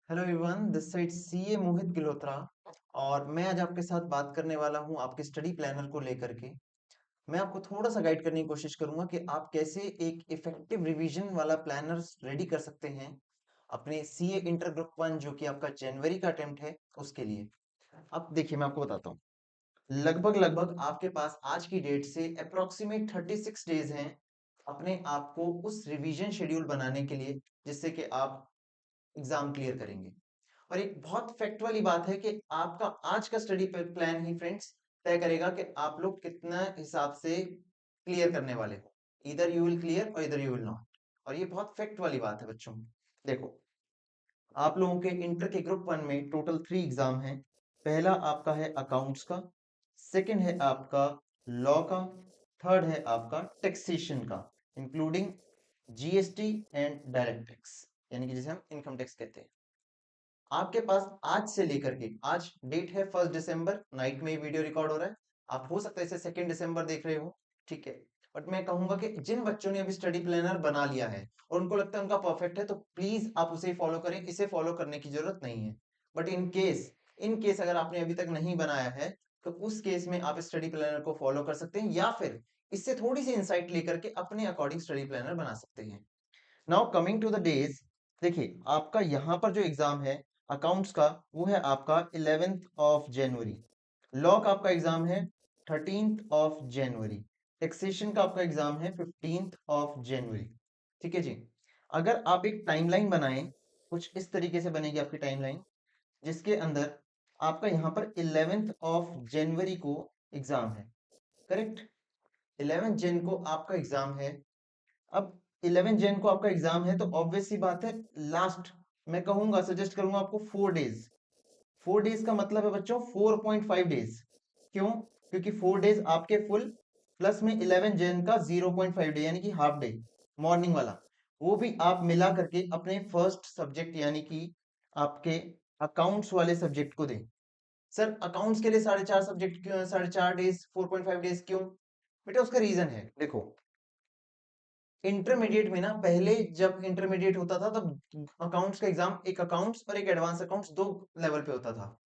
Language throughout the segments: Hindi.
Hello everyone, this side CA Mohit Gilotra. और मैं आज आपके साथ बात करने वाला हूं आपके स्टडी प्लानर को लेकर के। मैं आपको थोड़ा सा गाइड करने की कोशिश करूंगा कि आप कैसे एक इफेक्टिव रिवीजन वाला प्लानर रेडी कर सकते हैं अपने सीए इंटर ग्रुप वन जो कि आपका जनवरी का अटेम्प्ट है उसके लिए। अब देखिए, मैं आपको बताता हूँ। लगभग लगभग आपके पास आज की डेट से अप्रोक्सीमेट 36 डेज हैं अपने आप को उस रिवीजन शेड्यूल बनाने के लिए जिससे कि आप एग्जाम क्लियर करेंगे। और एक बहुत फैक्ट वाली बात है कि आपका आज का स्टडी प्लान ही फ्रेंड्स तय करेगा कि आप लोग कितना हिसाब से क्लियर करने वाले हो। इधर यू विल क्लियर और इधर यू विल नॉट। और ये बहुत फैक्ट वाली बात है बच्चों। देखो, आप लोगों के इंटर के ग्रुप वन में टोटल 3 एग्जाम हैं। पहला आपका है अकाउंट्स का, सेकंड है आपका लॉ का, थर्ड है आपका टैक्सेशन का, including GST and direct tax, यानी कि जिसे हम इनकम टैक्स कहते हैं। आपके पास आज से लेकर के, आज डेट है 1 दिसंबर, नाइट में ये वीडियो रिकॉर्ड हो रहा है। आप हो सकता है इसे 2 दिसंबर देख रहे हो, ठीक है। बट मैं कहूंगा कि जिन बच्चों ने अभी स्टडी प्लानर बना लिया है और उनको लगता है उनका परफेक्ट है, तो प्लीज आप उसे फॉलो करें, इसे फॉलो करने की जरूरत नहीं है। बट इन केस अगर आपने अभी तक नहीं बनाया है, तो उस केस में आप स्टडी प्लानर को फॉलो कर सकते हैं या फिर इससे थोड़ी सी इंसाइट लेकर के अपने अकॉर्डिंग स्टडी प्लानर बना सकते हैं। Now coming to the days, देखिए आपका यहाँ पर जो एग्जाम है अकाउंट्स का, वो है आपका 11 जनवरी। लॉ का आपका एग्जाम है 13 जनवरी। टैक्सेशन का आपका एग्जाम है 15 जनवरी। ठीक है जी। अगर आप एक टाइमलाइन बनाएं, कुछ इस तरीके से बनेगी आपकी टाइमलाइन, जिसके अंदर आपका यहाँ पर 11 जनवरी को एग्जाम है, करेक्ट। 11 जन को आपका एग्जाम है। अब 11 जन को आपका एग्जाम है तो ऑब्वियस सी बात है, लास्ट मैं कहूंगा, सजेस्ट करूंगा आपको 4 डेज। 4 डेज का मतलब है बच्चों 4.5 डेज। क्यों? क्योंकि 4 डेज आपके फुल, प्लस में 11 जन का 0.5 डे यानी कि हाफ डे, मॉर्निंग वाला, वो भी आप मिला करके अपने फर्स्ट सब्जेक्ट यानी कि आपके अकाउंट्स वाले सब्जेक्ट को दें। सर अकाउंट्स के लिए 4.5 सब्जेक्ट क्यों, 4.5 डेज, 4.5 डेज क्यों? बेटा उसका रीजन है, देखो। इंटरमीडिएट में ना, पहले जब इंटरमीडिएट होता था तब अकाउंट्स का एग्जाम, एक अकाउंट्स और एक एडवांस अकाउंट्स, दो लेवल पे होता था।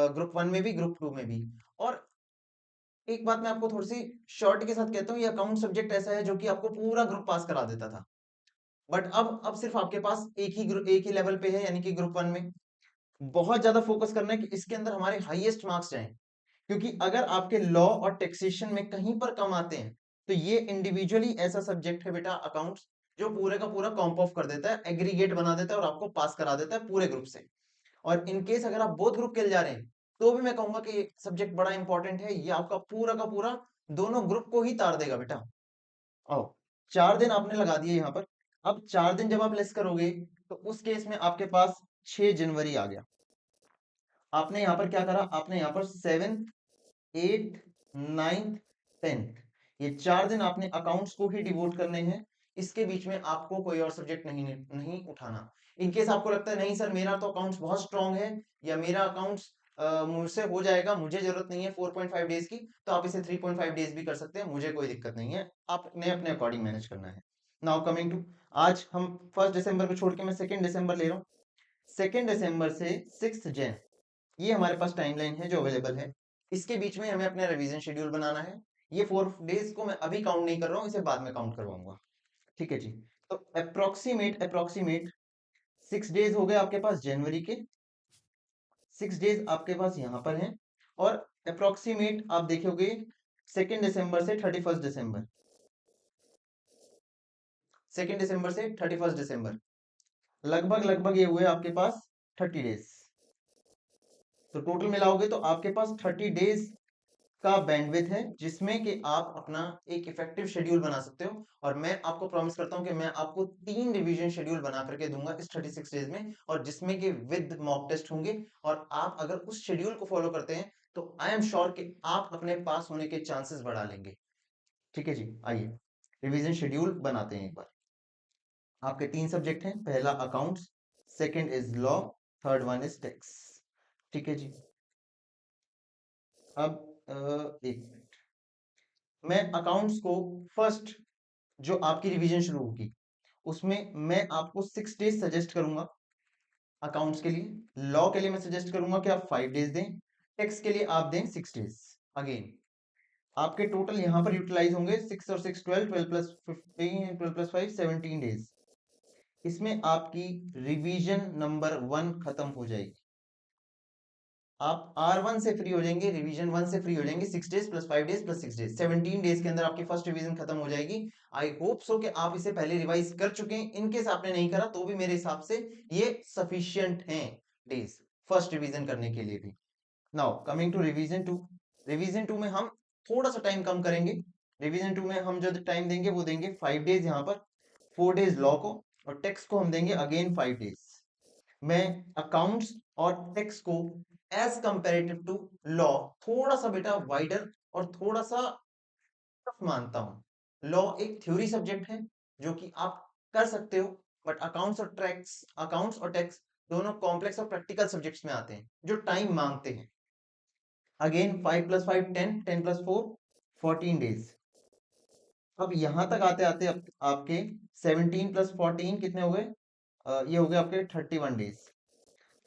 ग्रुप वन में भी, ग्रुप टू में भी। और एक बात मैं आपको थोड़ी सी शॉर्ट के साथ कहता हूँ, ये अकाउंट सब्जेक्ट ऐसा है जो कि आपको पूरा ग्रुप पास करा देता था। बट अब सिर्फ आपके पास एक ही लेवल पे है, यानी कि ग्रुप वन में बहुत ज्यादा फोकस करना है कि इसके अंदर हमारे हाईएस्ट मार्क्स जाएं। क्योंकि अगर आपके लॉ और टैक्सेशन में कहीं पर कम आते हैं, तो ये इंडिविजुअली ऐसा सब्जेक्ट है बेटा अकाउंट्स, जो पूरे का पूरा कॉम्प ऑफ कर देता है, एग्रीगेट बना देता है और आपको पास करा देता है पूरे ग्रुप से। और इन केस अगर आप बोथ ग्रुप के लिए जा रहे हैं, तो भी मैं कहूंगा कि ये सब्जेक्ट बड़ा इंपॉर्टेंट है, ये आपका पूरा का पूरा दोनों ग्रुप को ही तार देगा बेटा। आओ, 4 दिन आपने लगा दिए यहाँ पर। अब 4 दिन जब आप लेस करोगे, तो उस केस में आपके पास 6 जनवरी आ गया। आपने यहाँ पर क्या करा, आपने यहाँ पर 7, 8, 9, 10, ये 4 दिन आपने अकाउंट्स को ही डिवोट करने हैं। इसके बीच में आपको कोई और सब्जेक्ट नहीं नहीं उठाना। इनकेस आपको लगता है नहीं सर मेरा तो अकाउंट्स बहुत स्ट्रांग है, या मेरा अकाउंट्स मुझसे हो जाएगा, मुझे जरूरत नहीं है 4.5 डेज की, तो आप इसे 3.5 डेज भी कर सकते हैं, मुझे कोई दिक्कत नहीं है। आपने अपने अकॉर्डिंग मैनेज करना है। नाउ कमिंग टू, आज हम 1 दिसंबर को छोड़ के मैं 2 दिसंबर ले रहा हूँ। 2 दिसंबर से 6 जन, ये हमारे पास टाइमलाइन है जो अवेलेबल है। इसके बीच में हमें अपना रिवीजन शेड्यूल बनाना है। ये 4 डेज को मैं अभी काउंट नहीं कर रहा हूँ, इसे बाद में काउंट करवाऊंगा। ठीक है जी। तो अप्रोक्सीमेट 6 डेज हो गए आपके पास जनवरी के, 6 डेज आपके पास यहाँ पर हैं। और अप्रोक्सीमेट आप देखोगे 2 दिसंबर से 31 दिसंबर, 2 दिसंबर से 31 दिसंबर, लगभग लगभग ये हुए आपके पास 30 डेज। तो टोटल मिलाओगे तो आपके पास 30 डेज का बैंडविथ है, जिसमें कि आप अपना एक इफेक्टिव शेड्यूल बना सकते हो। और मैं आपको प्रॉमिस करता हूं कि मैं आपको 3 रिवीजन शेड्यूल बना करके दूंगा इस 36 डेज में, और जिसमें कि विद मॉक टेस्ट होंगे। और आप अगर उस शेड्यूल को फॉलो करते हैं, तो आई एम श्योर कि आप अपने पास होने के चांसेस बढ़ा लेंगे। ठीक है जी, आइए रिवीजन शेड्यूल बनाते हैं एक बार। आपके 3 सब्जेक्ट हैं, पहला accounts, second is law, third one is tax. ठीक है जी। अब एक मिनट, मैं अकाउंट्स को फर्स्ट, जो आपकी रिवीजन शुरू होगी, उसमें मैं आपको 6 डेज सजेस्ट करूंगा। अकाउंट्स के लिए। लॉ के लिए मैं सजेस्ट करूंगा कि आप 5 डेज दें, टैक्स के लिए आप दें 6 डेज। अगेन आपके टोटल यहां पर यूटिलाइज होंगे 6 और 6 12, 12 प्लस 15, 12 प्लस 5 17 डेज। इसमें आपकी रिवीजन नंबर 1 खत्म हो जाएगी। आप R1 से फ्री हो जाएंगे, रिवीजन 1 से फ्री हो जाएंगे। 6 days plus 5 days plus 6 days, 17 days के अंदर आपकी फर्स्ट रिवीजन खत्म हो जाएगी। आई होप सो कि आप इसे पहले रिवाइज कर चुके हैं। इनकेस आपने नहीं करा तो भी मेरे हिसाब से ये सफिशियंट हैं डेज फर्स्ट रिवीजन करने के लिए भी। Now coming to revision 2। Revision 2 में हम थोड़ा सा टाइम कम करेंगे। रिवीजन 2 में हम जो टाइम देंगे वो देंगे 5 डेज यहाँ पर, 4 डेज लॉ को, और टैक्स को हम देंगे अगेन 5 डेज। मैं अकाउंट्स और टैक्स को एज कंपेरेटिव टू लॉ थोड़ा सा बेटा वाइडर और थोड़ा सा टफ मानता हूं। लॉ एक थ्योरी सब्जेक्ट है जो कि आप कर सकते हो, बट अकाउंट्स और टैक्स दोनों कॉम्प्लेक्स और प्रैक्टिकल सब्जेक्ट्स में आते हैं जो टाइम मांगते हैं। Again 5 plus 5 10, 10 plus 4 14 days. अब यहां तक आते आते आपके 17 प्लस 14 कितने हो गए? ये हो गए आपके 31 डेज।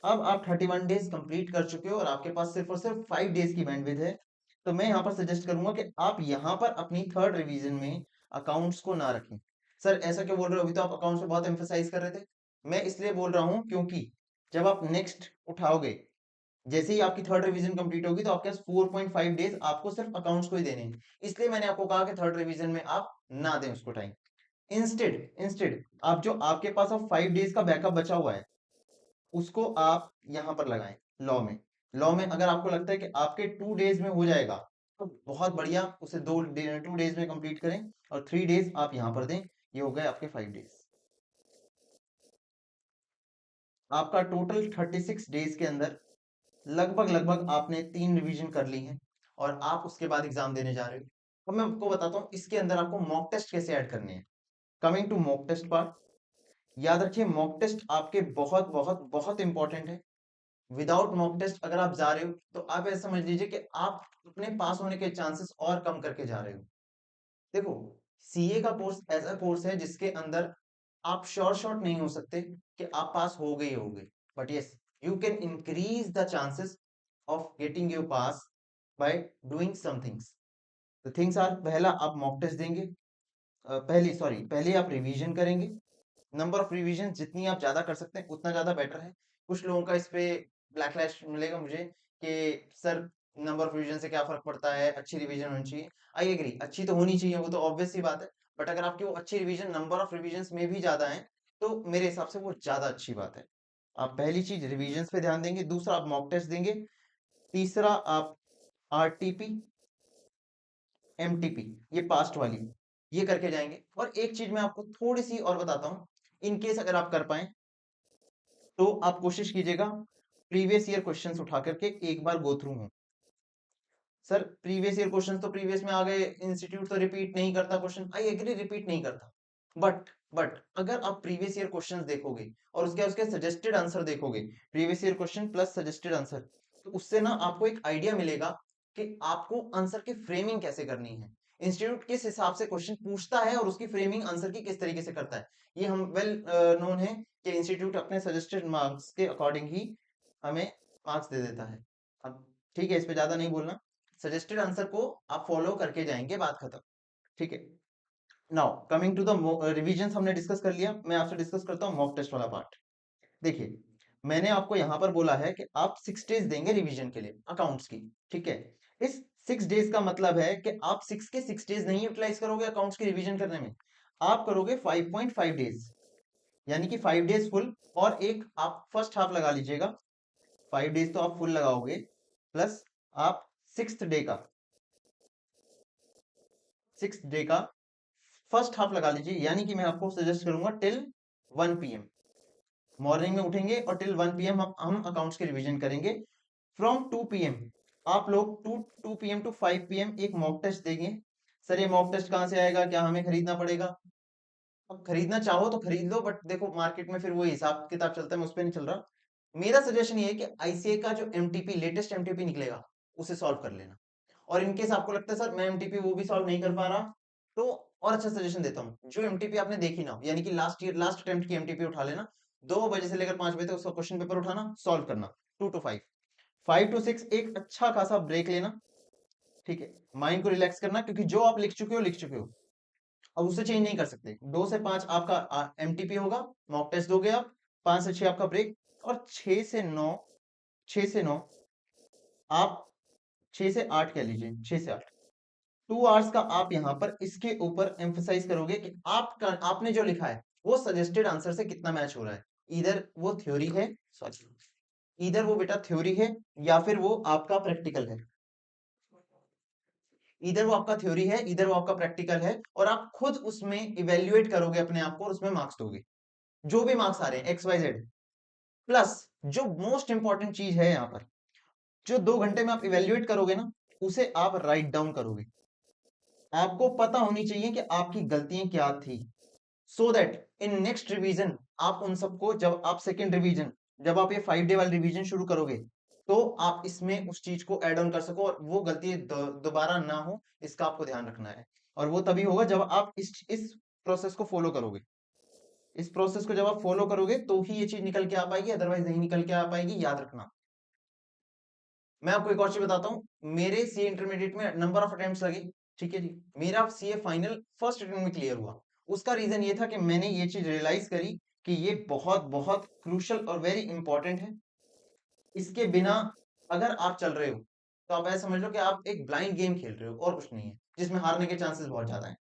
अब आप 31 डेज कंप्लीट कर चुके हो और आपके पास सिर्फ और सिर्फ 5 डेज की बैंडविड्थ है। तो मैं यहाँ पर सजेस्ट करूंगा कि आप यहाँ पर अपनी थर्ड रिवीजन में अकाउंट्स को ना रखें। सर ऐसा क्यों बोल रहे हो? अभी तो आप अकाउंट्स पे बहुत एम्फेसाइज कर रहे थे। मैं इसलिए बोल रहा हूँ क्योंकि जब आप नेक्स्ट उठाओगे, जैसे ही आपकी थर्ड रिवीजन कंप्लीट होगी तो आपके पास 4.5 डेज आपको सिर्फ अकाउंट्स को ही देने हैं। इसलिए मैंने आपको कहा कि थर्ड रिवीजन में आप ना दें उसको टाइम। इंस्टेड आप जो आपके पास अब 5 डेज का बैकअप बचा हुआ है उसको आप यहां पर लगाएं लॉ में। लॉ में अगर आपको लगता है कि आपके 2 डेज में हो जाएगा तो बहुत बढ़िया, उसे 2 डेज में कंप्लीट करें और 3 डेज आप यहां पर दें। ये हो गए आपके 5 डेज। आपका टोटल 36 डेज के अंदर लगभग लगभग आपने 3 रिवीजन कर ली हैं और आप उसके बाद एग्जाम देने जा रहे हो। अब मैं आपको बताता हूँ इसके अंदर आपको मॉक टेस्ट कैसे ऐड करने हैं। Coming to mock test part, याद रखिए मॉक टेस्ट आपके बहुत बहुत बहुत इंपॉर्टेंट है। विदाउट मॉक टेस्ट अगर आप जा रहे हो तो आप ऐसा समझ लीजिए कि आप अपने पास होने के चांसेस और कम करके जा रहे हो। देखो, सीए का कोर्स ऐसा कोर्स है जिसके अंदर आप श्योर शॉट नहीं हो सकते कि आप पास हो गए होगे, but yes you can increase the chances of getting you pass by doing some things. The things are, पहला आप मॉक टेस्ट देंगे, पहले आप रिवीजन करेंगे। नंबर ऑफ रिवीजन जितनी आप ज्यादा कर सकते हैं उतना ज्यादा बेटर है। कुछ लोगों का इस पे ब्लैकलैश मिलेगा मुझे कि सर नंबर ऑफ रिवीजन से क्या फर्क पड़ता है, अच्छी रिवीजन होनी चाहिए। आई एग्री, अच्छी तो होनी चाहिए, वो तो ऑब्वियस सी बात है। बट अगर आपकी वो अच्छी रिवीजन नंबर ऑफ रिवीजन में भी ज्यादा है तो मेरे हिसाब से वो ज्यादा अच्छी बात है। आप पहली चीज रिवीजन पे ध्यान देंगे, दूसरा आप मॉक टेस्ट देंगे, तीसरा आप आरटीपी एमटीपी, ये पास्ट वाली, ये करके जाएंगे। और एक चीज मैं आपको थोड़ी सी और बताता हूँ, इन केस अगर आप कर पाए तो आप कोशिश कीजिएगा प्रीवियस ईयर क्वेश्चंस उठा करके एक बार गो थ्रू हो। सर प्रीवियस ईयर क्वेश्चंस तो प्रीवियस में आ गए, इंस्टीट्यूट तो रिपीट नहीं करता क्वेश्चन, आई एग्री रिपीट नहीं करता, बट अगर आप प्रीवियस ईयर क्वेश्चंस देखोगे और उसके उसके सजेस्टेड आंसर देखोगे, previous year question plus suggested answer, तो उससे ना आपको एक आइडिया मिलेगा कि आपको आंसर की फ्रेमिंग कैसे करनी है, इंस्टीट्यूट किस हिसाब से क्वेश्चन पूछता है और उसकी फ्रेमिंग आंसर की किस तरीके से करता है। ये हम वेल नोन है कि इंस्टीट्यूट अपने सजेस्टेड मार्क्स के अकॉर्डिंग ही हमें मार्क्स दे देता है। अब ठीक है, इस पे ज्यादा नहीं बोलना, सजेस्टेड आंसर को आप फॉलो करके जाएंगे, बात खत्म। ठीक है, now coming to the revision हमने डिस्कस कर लिया, मैं आपसे डिस्कस करता हूँ मॉक टेस्ट वाला पार्ट। देखिए, मैंने आपको यहां पर बोला है कि आप 6 डेज देंगे रिवीजन के लिए अकाउंट्स की। ठीक है, इस 6 डेज का मतलब है कि आप 6 के 6 डेज नहीं यूटिलाइज करोगे अकाउंट्स की रिवीजन करने में, आप करोगे 5.5 डेज, यानी कि 5 डेज फुल और एक आप फर्स्ट हाफ लगा लीजिएगा। 5 डेज तो आप फुल लगाओगे, प्लस आप सिक्स डे का फर्स्ट हाफ लगा लीजिए, यानी कि मैं आपको सजेस्ट करूंगा टिल 1 PM। मॉर्निंग में उठेंगे और टिल 1 PM हम अकाउंट्स की रिवीजन करेंगे। फ्रॉम 2 PM आप लोग 2 PM टू 5 PM एक मॉक टेस्ट देंगे। सर ये मॉक टेस्ट कहाँ से आएगा, क्या हमें खरीदना पड़ेगा? अब खरीदना चाहो तो खरीद लो, बट देखो मार्केट में फिर वो हिसाब किताब चलता है, मैं उस पर नहीं चल रहा। मेरा सजेशन ये है कि आईसीए का जो एमटीपी लेटेस्ट एमटीपी निकलेगा उसे सॉल्व कर लेना। और इनकेस आपको लगता है सर मैं एमटीपी वो भी सॉल्व नहीं कर पा रहा, तो और अच्छा सजेशन देता हूँ, जो एमटीपी आपने देखी ना हो, यानी कि लास्ट ईयर लास्ट अटेम्प्ट की एमटीपी उठा लेना, 2 बजे से लेकर 5 बजे तक उसका क्वेश्चन पेपर उठाना, सॉल्व करना, 2 to 5, 5 to 6 एक अच्छा खासा ब्रेक लेना, ठीक है, माइंड को रिलैक्स करना, क्योंकि जो आप लिख चुके हो लिख चुके हो, अब उसे चेंज नहीं कर सकते। 2 से 5 आपका एमटीपी होगा, मॉक टेस्ट दोगे आप, 5 से 6 आपका ब्रेक, और 6 से 9 आप 6 से 8 कह लीजिए, 6 से 8 2 आवर्स का आप यहाँ पर इसके ऊपर एम्फसाइज करोगे कि आपने जो लिखा है वो सजेस्टेड आंसर से कितना मैच हो रहा है। इधर वो थ्योरी है, सॉरी, इधर वो बेटा थ्योरी है या फिर वो आपका प्रैक्टिकल है। इधर वो आपका थ्योरी है, इधर वो आपका प्रैक्टिकल है, और आप खुद उसमें इवेल्युएट करोगे अपने आप को और उसमें मार्क्स दोगे। जो भी मार्क्स आ रहे हैं एक्स वाई जेड, प्लस जो मोस्ट इंपॉर्टेंट चीज है यहाँ पर, जो 2 घंटे में आप इवेल्युएट करोगे ना, उसे आप राइट डाउन करोगे। आपको पता होनी चाहिए कि आपकी गलतियां क्या थी, so that in next revision आप उन सबको, जब आप सेकेंड रिवीजन, जब आप ये 5 डे वाली रिवीजन शुरू करोगे, तो आप इसमें उस चीज को ऐड ऑन कर सको और वो गलती दोबारा ना हो, इसका आपको ध्यान रखना है। और वो तभी होगा जब आप इस प्रोसेस को फॉलो करोगे। इस प्रोसेस को जब आप फॉलो करोगे तो ही ये चीज निकल के आ पाएगी, अदरवाइज नहीं निकल के आ पाएगी, याद रखना। मैं आपको एक और चीज बताता हूँ, मेरे सीए इंटरमीडिएट में नंबर ऑफ अटेम्प्ट्स लगे, ठीक है जी, मेरा सीए फाइनल फर्स्ट अटेम्प्ट में क्लियर हुआ। उसका रीजन ये था कि मैंने ये चीज रियलाइज करी कि ये बहुत बहुत क्रूशल और वेरी इंपॉर्टेंट है। इसके बिना अगर आप चल रहे हो तो आप ऐसा समझ लो कि आप एक ब्लाइंड गेम खेल रहे हो और कुछ नहीं है, जिसमें हारने के चांसेस बहुत ज्यादा है।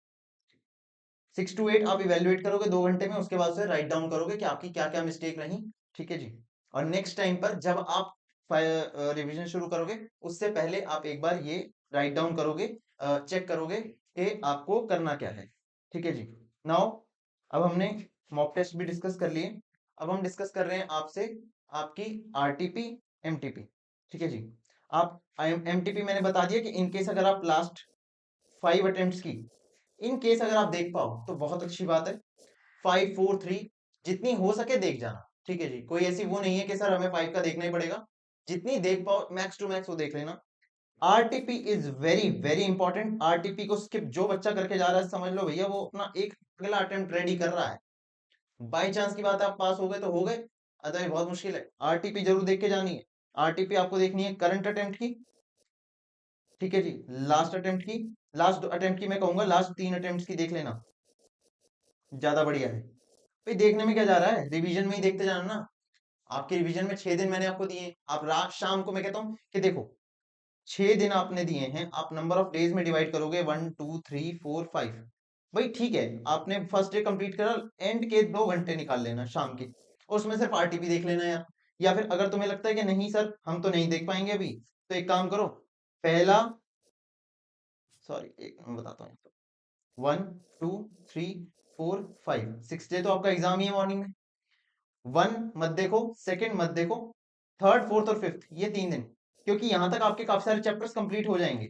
6 to 8 आप इवेल्युएट करोगे 2 घंटे में, उसके बाद से राइट डाउन करोगे कि आपकी क्या क्या मिस्टेक रही, ठीक है जी। और नेक्स्ट टाइम पर जब आप रिवीजन शुरू करोगे, उससे पहले आप एक बार ये राइट डाउन करोगे, चेक करोगे कि आपको करना क्या है, ठीक है जी। नाउ अब हमने मॉक टेस्ट भी डिस्कस कर लिए, अब हम डिस्कस कर रहे हैं आपसे आपकी आरटीपी एमटीपी, ठीक है जी। आप एमटीपी मैंने बता दिया कि इनकेस अगर आप लास्ट 5 अटेम्प्ट्स की, इन केस अगर आप देख पाओ तो बहुत अच्छी बात है। 5 4 3 जितनी हो सके देख जाना, ठीक है जी। कोई ऐसी वो नहीं है कि सर हमें 5 का देखना ही पड़ेगा, जितनी देख पाओ मैक्स टू मैक्स वो देख लेना। RTP is very very important. RTP को स्किप जो बच्चा करके जा रहा है, समझ लो भैया वो अपना एक अगला अटेम्प्ट रेडी कर रहा है। बाई चांस की बात है, आप पास हो गए तो हो गए, अदरवाइज बहुत मुश्किल है। आरटीपी जरूर देख के जानी है। आरटीपी आपको देखनी है करंट अटेम्प्ट की, ठीक है जी, लास्ट अटेम्प्ट की, लास्ट अटेम्प्ट की मैं कहूंगा लास्ट 3 अटेम्प्ट की देख लेना, ज्यादा बढ़िया है। भाई देखने में क्या जा रहा है, रिवीजन में ही देखते जाना ना। आपके रिवीजन में 6 दिन मैंने आपको दिए, आप रात शाम को मैं कहता हूँ कि देखो 6 दिन आपने दिए हैं, आप नंबर ऑफ डेज में डिवाइड करोगे 1 2 3 4 5। भाई ठीक है, आपने फर्स्ट डे कंप्लीट करा, एंड के 2 घंटे निकाल लेना शाम के, और उसमें सिर्फ आरटीपी देख लेना यार। या फिर अगर तुम्हें लगता है कि नहीं सर हम तो नहीं देख पाएंगे अभी, तो एक काम करो, पहला, सॉरी एक मैं बताता हूँ, 1 2 3 4 5 6 डे तो आपका एग्जाम ही है मॉर्निंग में। 1 मत देखो, सेकंड मत देखो, थर्ड फोर्थ और फिफ्थ ये 3 दिन, क्योंकि यहां तक आपके काफी सारे चैप्टर्स कंप्लीट हो जाएंगे।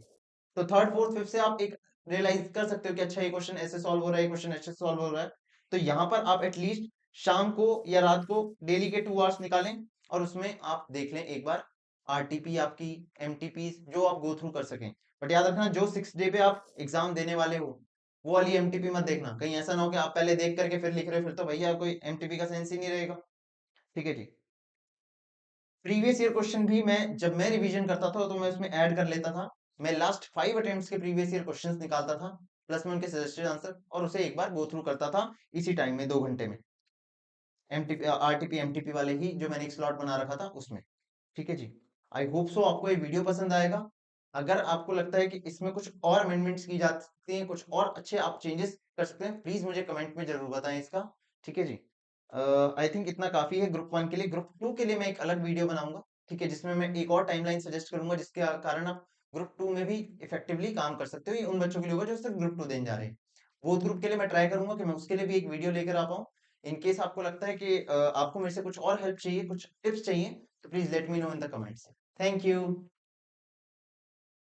तो थर्ड फोर्थ फिफ्थ से आप एक रियलाइज कर सकते हो कि अच्छा ये क्वेश्चन ऐसे सॉल्व हो रहा है, ये क्वेश्चन ऐसे सॉल्व हो रहा है। तो यहाँ पर आप एटलीस्ट शाम को या रात को डेली के 2 आवर्स निकालें और उसमें आप देख लें एक बार आरटीपी आपकी, एमटीपी जो आप गो थ्रू कर सकें। बट याद रखना जो 6 डे पे आप एग्जाम देने वाले हो, वो वाली एमटीपी मत देखना, कहीं ऐसा ना हो कि आप पहले देख करके फिर लिख रहे हो, फिर तो भैया कोई एमटीपी का सेंस ही नहीं रहेगा, ठीक है जी। प्रीवियस ईयर क्वेश्चन भी मैं जब मैं रिवीजन करता था तो मैं उसमें ऐड कर लेता था। मैं लास्ट 5 अटेम्प्ट्स के प्रीवियस ईयर क्वेश्चंस निकालता था, प्लस में उनके सजेस्टेड आंसर, और उसे एक बार गो थ्रू करता था इसी टाइम में 2 घंटे में, एमटीपी आरटीपी एमटीपी वाले ही जो मैंने एक स्लॉट बना रखा था उसमें, ठीक है जी। आई होप सो आपको ये वीडियो पसंद आएगा। अगर आपको लगता है कि इसमें कुछ और अमेंडमेंट्स की जा सकती हैं, कुछ और अच्छे आप चेंजेस कर सकते हैं, प्लीज मुझे कमेंट में जरूर बताएं इसका, ठीक है जी। आई थिंक इतना काफी है ग्रुप 1 के लिए। ग्रुप 2 के लिए मैं एक अलग वीडियो बनाऊंगा, ठीक है, जिसमें मैं एक और टाइमलाइन सजेस्ट करूंगा, जिसके कारण आप ग्रुप 2 में भी इफेक्टिवली काम कर सकते हो। ये उन बच्चों के लिए होगा जो सिर्फ ग्रुप 2 देने जा रहे हैं। वो ग्रुप के लिए मैं ट्राई करूंगा कि मैं उसके लिए भी एक वीडियो लेकर आ पाऊँ। इन केस आपको लगता है कि आपको मेरे से कुछ और हेल्प चाहिए, कुछ टिप्स चाहिए, तो please let me know in the comments. Thank you.